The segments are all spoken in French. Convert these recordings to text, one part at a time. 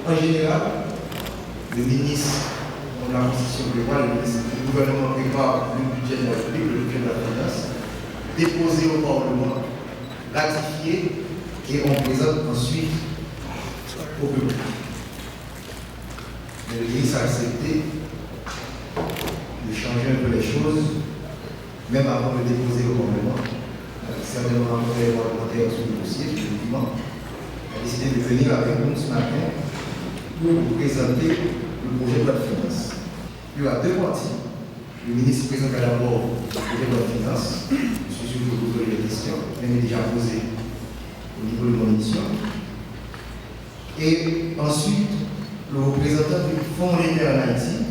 En général, le ministre de la Constitution prévoit, le gouvernement prépare le budget de la République, le budget de la finance, déposé au Parlement, ratifié, et on présente ensuite au public. Mais le ministre a accepté de changer un peu les choses, même avant de déposer au Parlement. Certainement, les parlementaires sur le dossier, effectivement, a décidé de venir avec nous ce matin pour vous présenter le projet de loi de finances. Il y aura deux parties. Le ministre présentera d'abord le projet de loi de finances. Je suis sûr que vous aurez des questions, même déjà posées au niveau de mon émission. Et ensuite, le représentant du Fonds monétaire en Haïti,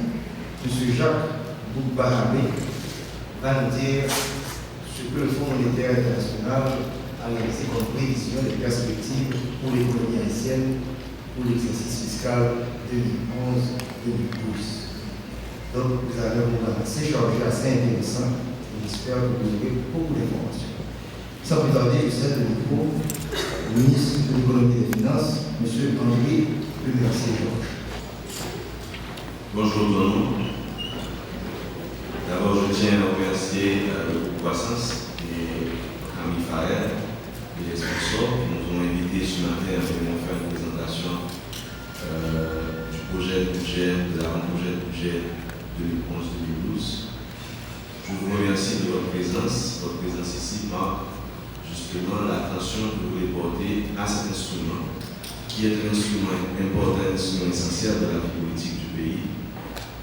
M. Jacques Boukbarabé, va nous dire ce que le Fonds monétaire international a réalisé comme prévision des perspectives pour l'économie haïtienne pour l'exercice fiscal 2011-2012. Donc, vous avez un programme assez chargé, assez intéressant, et j'espère que vous aurez beaucoup d'informations. Sans plus tarder, je cède le micro au ministre de l'économie et des finances, M. André Lemercier-Georges. Bonjour tout le monde. D'abord, je tiens à remercier le groupe Croissance et Ami Fahed et les sponsors qui nous ont invités ce matin à venir faire une présentation du projet de budget, de l'avant-projet de budget 2011-2012. Je vous remercie de votre présence. Votre présence ici marque justement l'attention que vous voulez porter à cet instrument, qui est un instrument important, un instrument essentiel de la vie politique du pays,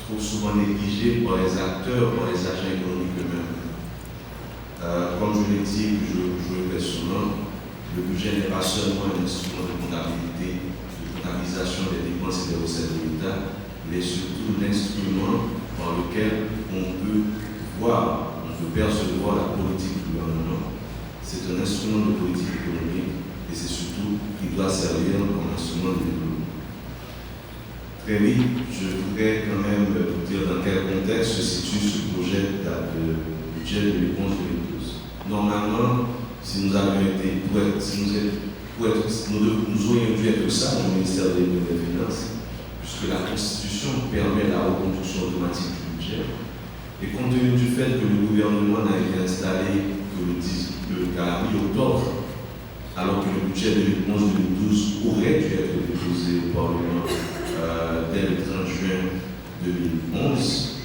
trop souvent négligé par les acteurs, par les agents économiques eux-mêmes. Comme je l'ai dit, je le répète souvent, le budget n'est pas seulement un instrument de comptabilité, de comptabilisation des dépenses et des recettes de l'État, mais surtout l'instrument par lequel on peut voir, on peut percevoir la politique du gouvernement. C'est un instrument de politique économique et c'est surtout qu'il doit servir comme instrument de développement. Très vite, je voudrais quand même vous dire dans quel contexte se situe ce projet de budget 2011-2012. Normalement, si nous avions été, nous aurions dû être sages au ministère des Finances, puisque la Constitution permet la reconduction automatique du budget. Et compte tenu du fait que le gouvernement n'a été installé qu'à la mi-octobre, alors que le budget 2011-2012 aurait dû être déposé au Parlement dès le 30 juin 2011,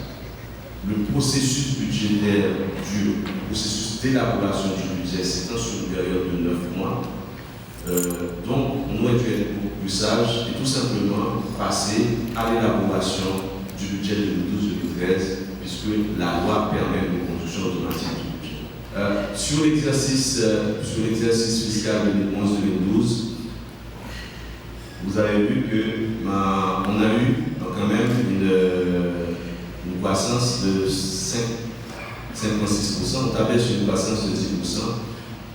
le processus budgétaire le processus d'élaboration du budget s'étend sur une période de 9 mois. Donc, on aurait dû être beaucoup plus sage et tout simplement passer à l'élaboration du budget 2012-2013, puisque la loi permet une construction automatique du budget. Sur l'exercice fiscal 2011-2012, vous avez vu qu'on a eu quand même une croissance de 56%, on tablait sur une croissance de 10%,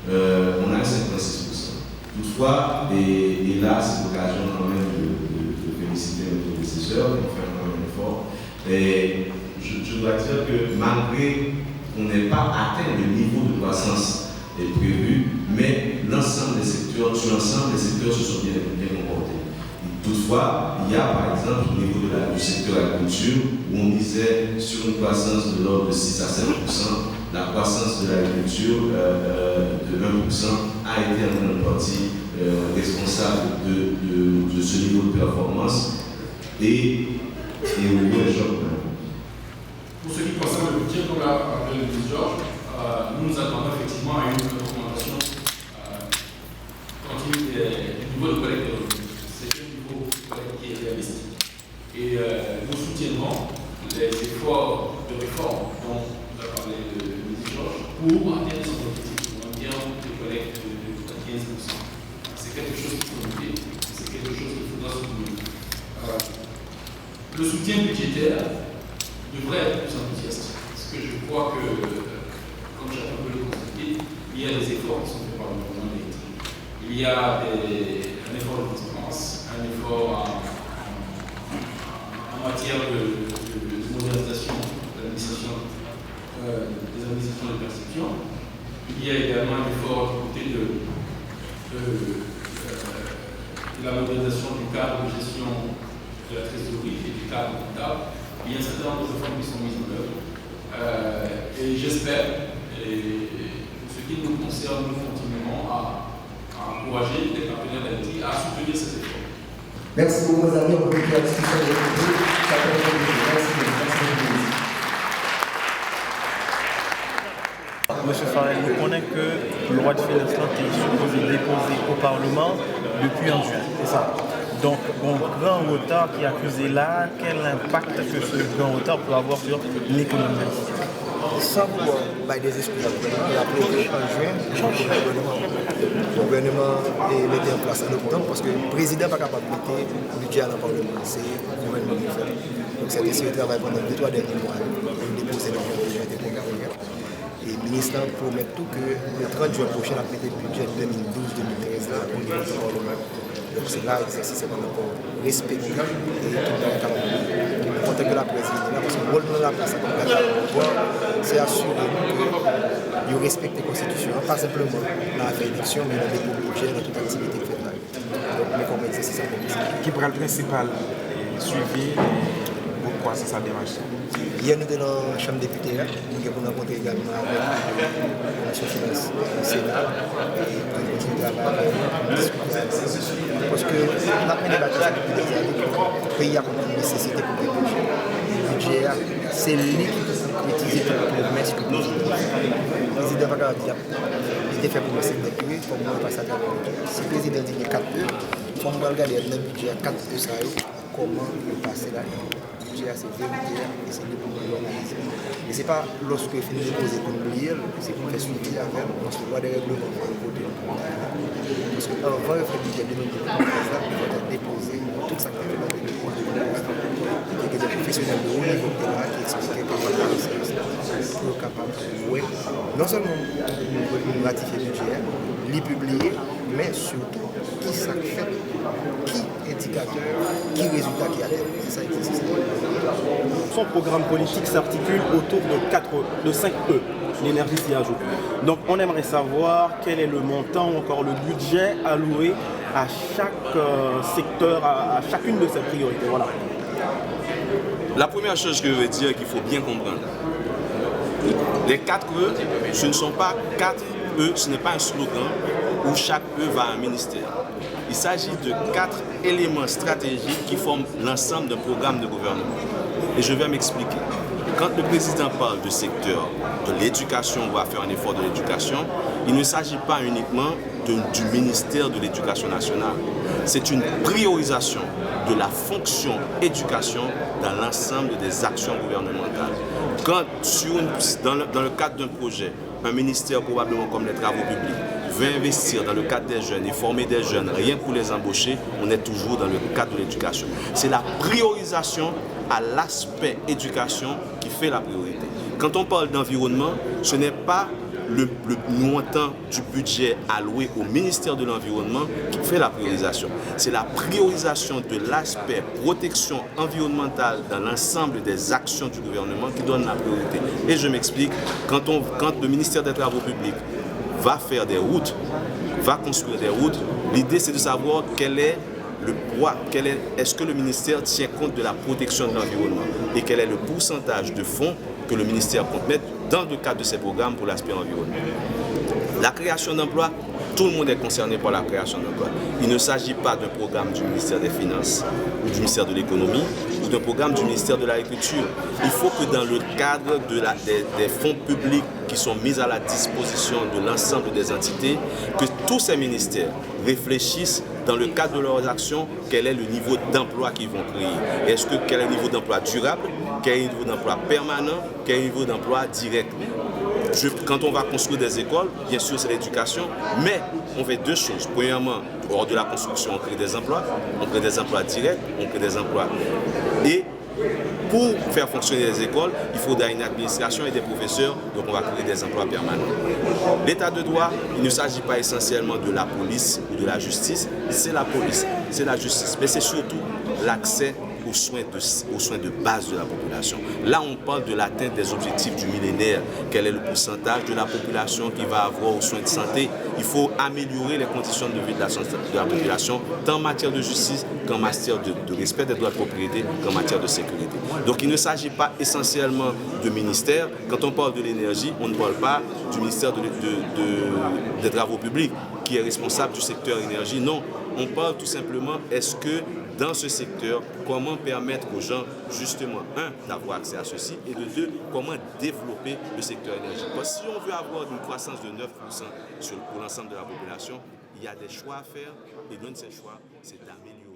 on a 56%. Toutefois, et là c'est l'occasion quand même de féliciter nos prédécesseurs, qui ont fait quand même un effort, et je dois dire que malgré qu'on n'ait pas atteint le niveau de croissance prévu, mais l'ensemble des secteurs, sur l'ensemble des secteurs se sont bien comportés. Toutefois, il y a par exemple au niveau du secteur agriculture, où on disait sur une croissance de l'ordre de 6 à 7%, la croissance de l'agriculture de 1% a été en grande partie responsable de ce niveau de performance et au niveau des chocs. Pour ce qui concerne le budget, comme l'a rappelé le ministre Georges, nous nous attendons effectivement à une augmentation continue du niveau de collecte de revenus. C'est un niveau de collecte qui est réaliste. Et nous soutiendrons les efforts de réforme dont nous a parlé le ministre Georges pour atteindre son objectif, pour un bien de collecte de 15%. C'est quelque chose qu'il faut noter, c'est quelque chose qu'il faudra soutenir. Le soutien budgétaire devrait être plus enthousiaste. Parce que je crois que, comme chacun peut le constater, il y a des efforts qui sont faits par le gouvernement électrique. Il y a un effort de transparence, un effort en matière de modernisation des administrations de perception. Il y a également un effort du côté de la modernisation du cadre de gestion de la trésorerie et du cadre comptable. Il y a un certain nombre de réformes qui sont mises en œuvre. Et j'espère, ce qui nous concerne, nous continuons à encourager les partenaires d'Haïti à soutenir ces efforts. Merci beaucoup, mes amis. On peut faire la discussion de l'Haïti. Monsieur Farrell, nous connaissons que la loi de finances est supposée déposer au Parlement depuis en juin, c'est ça. Donc, un grand retard qui est accusé là, quel impact que ce grand retard peut avoir sur l'économie haïtienne? Sans vouloir des excuses, il a pris en juin le gouvernement est mis en place en octobre parce que le président n'est pas capable de mettre le budget à le Parlement. C'est le gouvernement qui fait. Donc, c'est essayé de travailler pendant 2-3 derniers mois pour déposer dans le budget des programmes. Et le ministre promet tout que le 30 juin prochain, on a mis le budget 2012-2013 là au niveau du Parlement. Donc c'est là l'exercice est encore respecté et tout le monde est capable de compter que la présidente là parce que le rôle de la place c'est assurer qu'ils respectent la Constitution, pas simplement dans l'élection, mais dans les budgets, dans toute activité faite là. Donc mais comme exercice à comme ça. Qui prend le principal suivi pourquoi c'est ça démarche? Hier, nous étions dans la Chambre des députés, nous avons rencontré également avec la Commission des finances du Sénat et nous continuons de travailler parce que la première bataille depuis des années, le pays a une nécessité pour le budget. Le budget, c'est lui qui est utilisé pour le promesse que le président a fait. Le président va dire il était fait pour le secteur privé, il faut que nous passions à travers le budget. Si le président dit 4 heures, il faut que nous regardions dans le budget à 4 heures, comment le passer là. C'est vérité et c'est le pour l'analyser. Et ce n'est pas lorsque finit de poser pour l'oublier, c'est pour faire suivre avec, parce que voit des règlements pour le côté. Parce qu'avant de faire le budget de notre il faut déposer tout ça qui est dans le budget. Il y a des professionnels de haut niveau qui expliquaient comment c'est pour capable de non seulement nous ratifier le budget, l'y publier, mais surtout qui ça fait, qui indicateur, qui résultat qui atteint. C'est ça l'exercice. Son programme politique s'articule autour de 5 E. L'énergie s'y ajoute. Donc on aimerait savoir quel est le montant ou encore le budget alloué à chaque secteur, à chacune de ces priorités. Voilà. La première chose que je veux dire qu'il faut bien comprendre, les 4 E, ce ne sont pas 4 E, ce n'est pas un slogan où chaque E va à un ministère. Il s'agit de 4 éléments stratégiques qui forment l'ensemble d'un programme de gouvernement. Et je vais m'expliquer. Quand le président parle de secteur de l'éducation, on va faire un effort de l'éducation, il ne s'agit pas uniquement du ministère de l'Éducation nationale. C'est une priorisation de la fonction éducation dans l'ensemble des actions gouvernementales. Quand, dans le cadre d'un projet, un ministère probablement comme les travaux publics veut investir dans le cadre des jeunes et former des jeunes rien que pour les embaucher, on est toujours dans le cadre de l'éducation. C'est la priorisation à l'aspect éducation qui fait la priorité. Quand on parle d'environnement, ce n'est pas le montant du budget alloué au ministère de l'Environnement qui fait la priorisation. C'est la priorisation de l'aspect protection environnementale dans l'ensemble des actions du gouvernement qui donne la priorité. Et je m'explique, quand le ministère des Travaux publics va faire des routes, va construire des routes, l'idée c'est de savoir quel est le poids, est-ce que le ministère tient compte de la protection de l'environnement et quel est le pourcentage de fonds que le ministère compte mettre dans le cadre de ces programmes pour l'aspect environnement. La création d'emplois, tout le monde est concerné par la création d'emplois. Il ne s'agit pas d'un programme du ministère des Finances ou du ministère de l'Économie ou d'un programme du ministère de l'Agriculture. Il faut que dans le cadre des fonds publics qui sont mis à la disposition de l'ensemble des entités, que tous ces ministères réfléchissent dans le cadre de leurs actions, quel est le niveau d'emploi qu'ils vont créer. Quel est le niveau d'emploi durable, quel est le niveau d'emploi permanent, quel est le niveau d'emploi direct. Quand on va construire des écoles, bien sûr c'est l'éducation, mais on fait deux choses. Premièrement, hors de la construction, on crée des emplois directs, on crée des emplois. Et pour faire fonctionner les écoles, il faudra une administration et des professeurs, donc on va créer des emplois permanents. L'état de droit, il ne s'agit pas essentiellement de la police ou de la justice, c'est la police, c'est la justice, mais c'est surtout l'accès aux aux soins de base de la population. Là, on parle de l'atteinte des objectifs du millénaire. Quel est le pourcentage de la population qui va avoir aux soins de santé? Il faut améliorer les conditions de vie de la population, tant en matière de justice qu'en matière de respect des droits de propriété, qu'en matière de sécurité. Donc, il ne s'agit pas essentiellement de ministère. Quand on parle de l'énergie, on ne parle pas du ministère des Travaux publics, qui est responsable du secteur énergie. Non, on parle tout simplement, est-ce que dans ce secteur, comment permettre aux gens, justement, d'avoir accès à ceci, et de deux, comment développer le secteur énergie. Parce que si on veut avoir une croissance de 9% pour l'ensemble de la population, il y a des choix à faire, et l'un de ces choix, c'est d'améliorer